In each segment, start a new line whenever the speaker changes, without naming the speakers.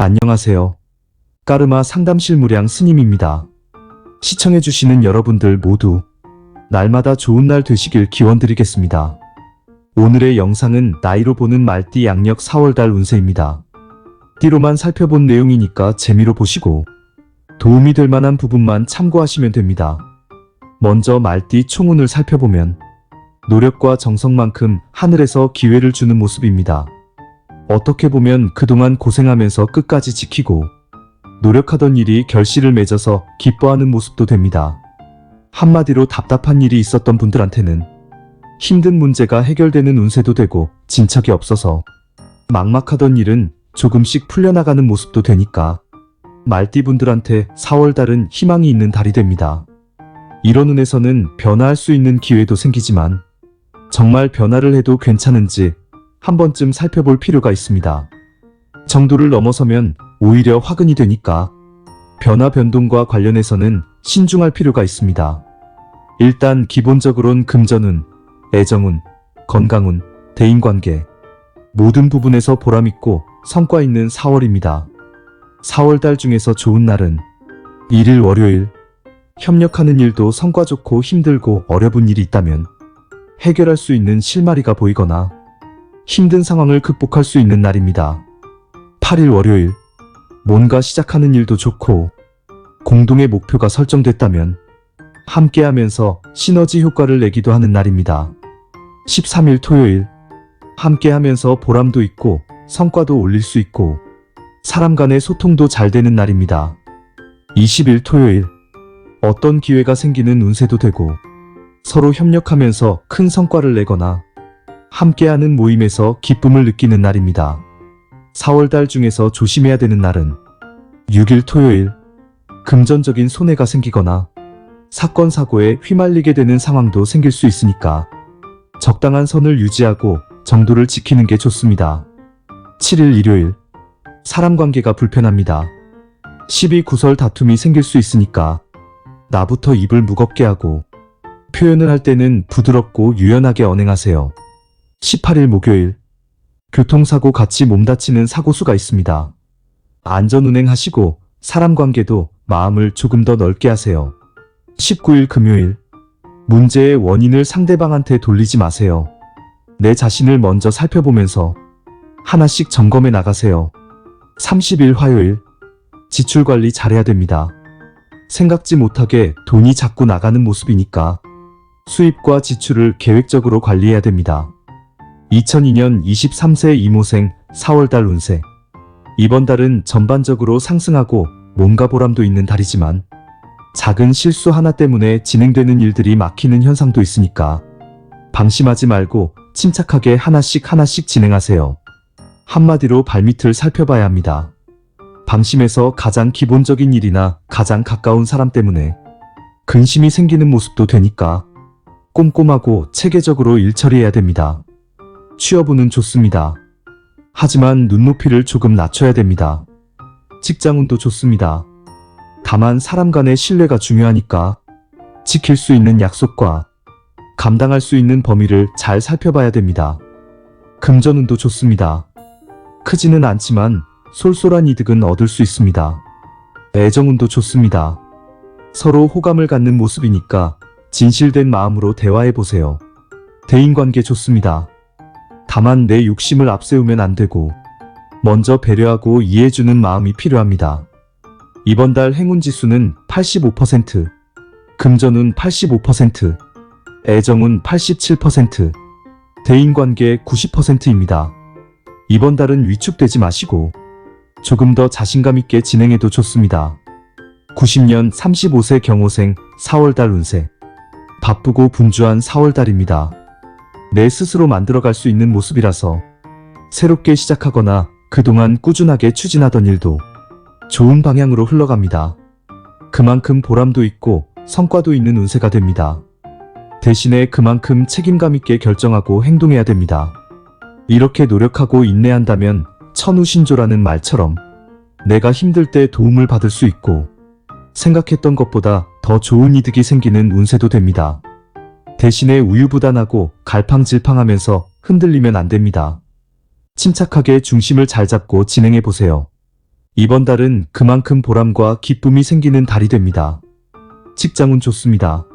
안녕하세요. 까르마 상담실 무량 스님입니다. 시청해주시는 여러분들 모두 날마다 좋은 날 되시길 기원드리겠습니다. 오늘의 영상은 나이로 보는 말띠 양력 4월달 운세입니다. 띠로만 살펴본 내용이니까 재미로 보시고 도움이 될 만한 부분만 참고하시면 됩니다. 먼저 말띠 총운을 살펴보면 노력과 정성만큼 하늘에서 기회를 주는 모습입니다. 어떻게 보면 그동안 고생하면서 끝까지 지키고 노력하던 일이 결실을 맺어서 기뻐하는 모습도 됩니다. 한마디로 답답한 일이 있었던 분들한테는 힘든 문제가 해결되는 운세도 되고 진척이 없어서 막막하던 일은 조금씩 풀려나가는 모습도 되니까 말띠분들한테 4월달은 희망이 있는 달이 됩니다. 이런 운에서는 변화할 수 있는 기회도 생기지만 정말 변화를 해도 괜찮은지 한 번쯤 살펴볼 필요가 있습니다. 정도를 넘어서면 오히려 화근이 되니까 변화 변동과 관련해서는 신중할 필요가 있습니다. 일단 기본적으론 금전운, 애정운, 건강운, 대인관계 모든 부분에서 보람있고 성과 있는 4월입니다. 4월달 중에서 좋은 날은 1일 월요일. 협력하는 일도 성과 좋고 힘들고 어려운 일이 있다면 해결할 수 있는 실마리가 보이거나 힘든 상황을 극복할 수 있는 날입니다. 8일 월요일. 뭔가 시작하는 일도 좋고 공동의 목표가 설정됐다면 함께하면서 시너지 효과를 내기도 하는 날입니다. 13일 토요일. 함께하면서 보람도 있고 성과도 올릴 수 있고 사람 간의 소통도 잘 되는 날입니다. 20일 토요일. 어떤 기회가 생기는 운세도 되고 서로 협력하면서 큰 성과를 내거나 함께하는 모임에서 기쁨을 느끼는 날입니다. 4월달 중에서 조심해야 되는 날은 6일 토요일. 금전적인 손해가 생기거나 사건 사고에 휘말리게 되는 상황도 생길 수 있으니까 적당한 선을 유지하고 정도를 지키는 게 좋습니다. 7일 일요일. 사람 관계가 불편합니다. 시비 구설 다툼이 생길 수 있으니까 나부터 입을 무겁게 하고 표현을 할 때는 부드럽고 유연하게 언행하세요. 18일 목요일. 교통사고 같이 몸다치는 사고수가 있습니다. 안전운행하시고 사람 관계도 마음을 조금 더 넓게 하세요. 19일 금요일. 문제의 원인을 상대방한테 돌리지 마세요. 내 자신을 먼저 살펴보면서 하나씩 점검해 나가세요. 30일 화요일. 지출 관리 잘해야 됩니다. 생각지 못하게 돈이 자꾸 나가는 모습이니까 수입과 지출을 계획적으로 관리해야 됩니다. 2002년 23세 이모생 4월달 운세. 이번 달은 전반적으로 상승하고 뭔가 보람도 있는 달이지만 작은 실수 하나 때문에 진행되는 일들이 막히는 현상도 있으니까 방심하지 말고 침착하게 하나씩 진행하세요. 한마디로 발밑을 살펴봐야 합니다. 방심해서 가장 기본적인 일이나 가장 가까운 사람 때문에 근심이 생기는 모습도 되니까 꼼꼼하고 체계적으로 일 처리해야 됩니다. 취업운은 좋습니다. 하지만 눈높이를 조금 낮춰야 됩니다. 직장운도 좋습니다. 다만 사람 간의 신뢰가 중요하니까 지킬 수 있는 약속과 감당할 수 있는 범위를 잘 살펴봐야 됩니다. 금전운도 좋습니다. 크지는 않지만 쏠쏠한 이득은 얻을 수 있습니다. 애정운도 좋습니다. 서로 호감을 갖는 모습이니까 진실된 마음으로 대화해보세요. 대인관계 좋습니다. 다만 내 욕심을 앞세우면 안 되고 먼저 배려하고 이해해주는 마음이 필요합니다. 이번 달 행운지수는 85%, 금전운 85%, 애정운 87%, 대인관계 90%입니다. 이번 달은 위축되지 마시고 조금 더 자신감 있게 진행해도 좋습니다. 90년 35세 경호생 4월달 운세. 바쁘고 분주한 4월달입니다. 내 스스로 만들어갈 수 있는 모습이라서 새롭게 시작하거나 그동안 꾸준하게 추진하던 일도 좋은 방향으로 흘러갑니다. 그만큼 보람도 있고 성과도 있는 운세가 됩니다. 대신에 그만큼 책임감 있게 결정하고 행동해야 됩니다. 이렇게 노력하고 인내한다면 천우신조라는 말처럼 내가 힘들 때 도움을 받을 수 있고 생각했던 것보다 더 좋은 이득이 생기는 운세도 됩니다. 대신에 우유부단하고 갈팡질팡하면서 흔들리면 안 됩니다. 침착하게 중심을 잘 잡고 진행해 보세요. 이번 달은 그만큼 보람과 기쁨이 생기는 달이 됩니다. 직장운 좋습니다.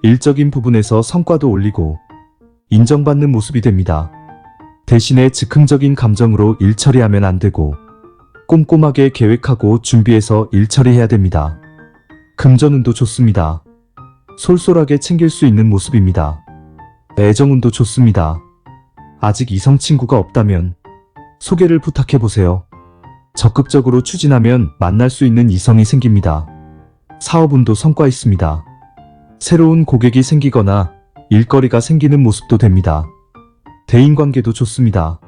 일적인 부분에서 성과도 올리고 인정받는 모습이 됩니다. 대신에 즉흥적인 감정으로 일 처리하면 안 되고 꼼꼼하게 계획하고 준비해서 일 처리해야 됩니다. 금전운도 좋습니다. 솔솔하게 챙길 수 있는 모습입니다. 애정운도 좋습니다. 아직 이성 친구가 없다면 소개를 부탁해보세요. 적극적으로 추진하면 만날 수 있는 이성이 생깁니다. 사업운도 성과 있습니다. 새로운 고객이 생기거나 일거리가 생기는 모습도 됩니다. 대인관계도 좋습니다.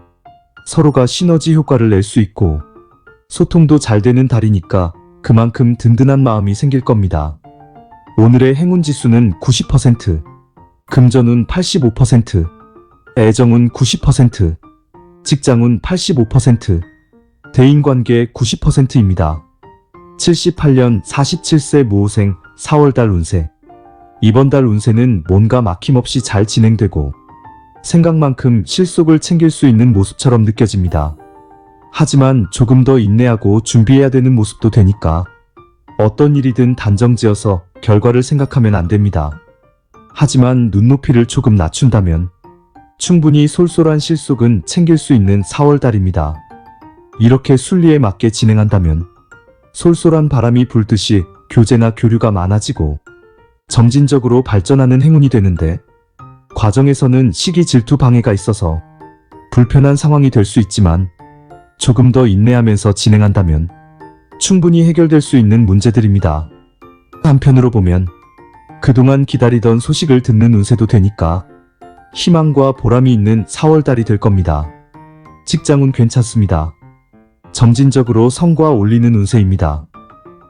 서로가 시너지 효과를 낼 수 있고 소통도 잘 되는 달이니까 그만큼 든든한 마음이 생길 겁니다. 오늘의 행운지수는 90%, 금전운 85%, 애정운 90%, 직장운 85%, 대인관계 90%입니다. 78년 47세 모호생 4월달 운세. 이번 달 운세는 뭔가 막힘없이 잘 진행되고 생각만큼 실속을 챙길 수 있는 모습처럼 느껴집니다. 하지만 조금 더 인내하고 준비해야 되는 모습도 되니까 어떤 일이든 단정지어서 결과를 생각하면 안 됩니다. 하지만 눈높이를 조금 낮춘다면 충분히 솔솔한 실속은 챙길 수 있는 4월달입니다. 이렇게 순리에 맞게 진행한다면 솔솔한 바람이 불듯이 교제나 교류가 많아지고 점진적으로 발전하는 행운이 되는데 과정에서는 시기 질투 방해가 있어서 불편한 상황이 될 수 있지만 조금 더 인내하면서 진행한다면 충분히 해결될 수 있는 문제들입니다. 한편으로 보면 그동안 기다리던 소식을 듣는 운세도 되니까 희망과 보람이 있는 4월달이 될 겁니다. 직장은 괜찮습니다. 점진적으로 성과 올리는 운세입니다.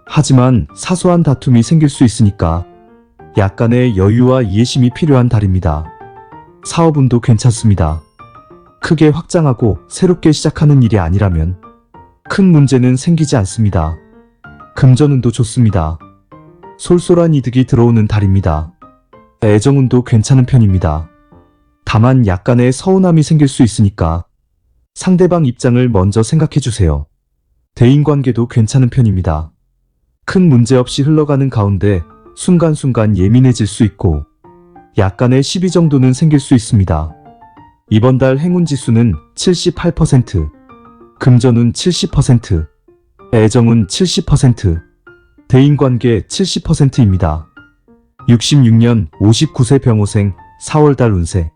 하지만 사소한 다툼이 생길 수 있으니까 약간의 여유와 이해심이 필요한 달입니다. 사업운도 괜찮습니다. 크게 확장하고 새롭게 시작하는 일이 아니라면 큰 문제는 생기지 않습니다. 금전운도 좋습니다. 솔솔한 이득이 들어오는 달입니다. 애정운도 괜찮은 편입니다. 다만 약간의 서운함이 생길 수 있으니까 상대방 입장을 먼저 생각해주세요. 대인관계도 괜찮은 편입니다. 큰 문제 없이 흘러가는 가운데 순간순간 예민해질 수 있고 약간의 시비 정도는 생길 수 있습니다. 이번 달 행운지수는 78%, 금전운 70%, 애정운 70%, 대인관계 70%입니다. 66년 59세 병호생 4월달 운세.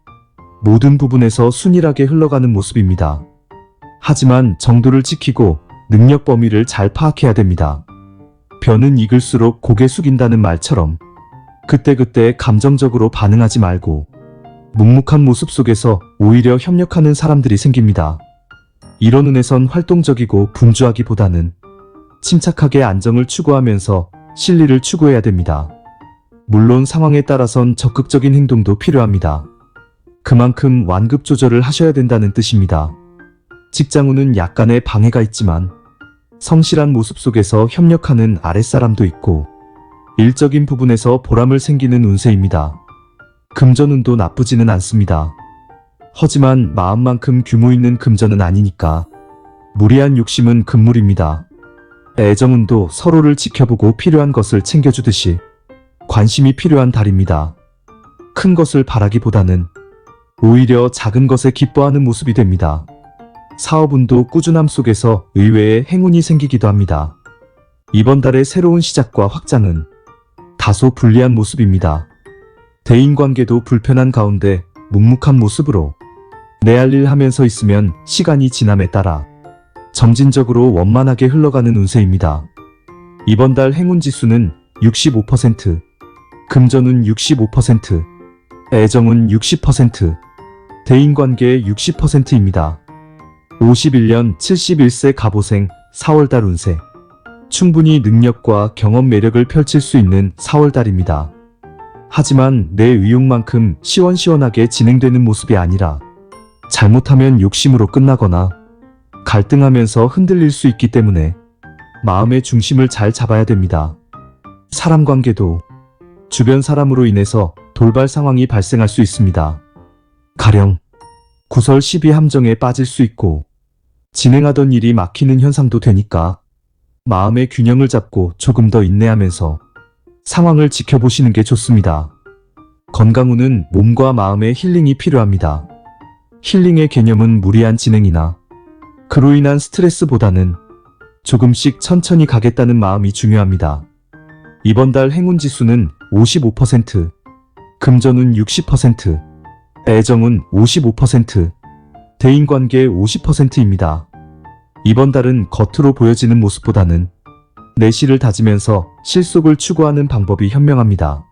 모든 부분에서 순일하게 흘러가는 모습입니다. 하지만 정도를 지키고 능력 범위를 잘 파악해야 됩니다. 변은 익을수록 고개 숙인다는 말처럼 그때그때 감정적으로 반응하지 말고 묵묵한 모습 속에서 오히려 협력하는 사람들이 생깁니다. 이런 운에선 활동적이고 분주하기보다는 침착하게 안정을 추구하면서 실리를 추구해야 됩니다. 물론 상황에 따라선 적극적인 행동도 필요합니다. 그만큼 완급 조절을 하셔야 된다는 뜻입니다. 직장운은 약간의 방해가 있지만 성실한 모습 속에서 협력하는 아랫사람도 있고 일적인 부분에서 보람을 생기는 운세입니다. 금전운도 나쁘지는 않습니다. 하지만 마음만큼 규모 있는 금전은 아니니까 무리한 욕심은 금물입니다. 애정운도 서로를 지켜보고 필요한 것을 챙겨주듯이 관심이 필요한 달입니다. 큰 것을 바라기보다는 오히려 작은 것에 기뻐하는 모습이 됩니다. 사업운도 꾸준함 속에서 의외의 행운이 생기기도 합니다. 이번 달의 새로운 시작과 확장은 다소 불리한 모습입니다. 대인관계도 불편한 가운데 묵묵한 모습으로 내 할 일 하면서 있으면 시간이 지남에 따라 점진적으로 원만하게 흘러가는 운세입니다. 이번 달 행운지수는 65%, 금전운 65%, 애정운 60%, 대인관계 60%입니다. 51년 71세 갑오생 4월달 운세. 충분히 능력과 경험 매력을 펼칠 수 있는 4월달입니다. 하지만 내 의욕만큼 시원시원하게 진행되는 모습이 아니라 잘못하면 욕심으로 끝나거나 갈등하면서 흔들릴 수 있기 때문에 마음의 중심을 잘 잡아야 됩니다. 사람 관계도 주변 사람으로 인해서 돌발 상황이 발생할 수 있습니다. 가령 구설 시비 함정에 빠질 수 있고 진행하던 일이 막히는 현상도 되니까 마음의 균형을 잡고 조금 더 인내하면서 상황을 지켜보시는 게 좋습니다. 건강 후는 몸과 마음의 힐링이 필요합니다. 힐링의 개념은 무리한 진행이나 그로 인한 스트레스보다는 조금씩 천천히 가겠다는 마음이 중요합니다. 이번 달 행운 지수는 55%, 금전운 60%, 애정운 55%, 대인관계 50%입니다. 이번 달은 겉으로 보여지는 모습보다는 내실을 다지면서 실속을 추구하는 방법이 현명합니다.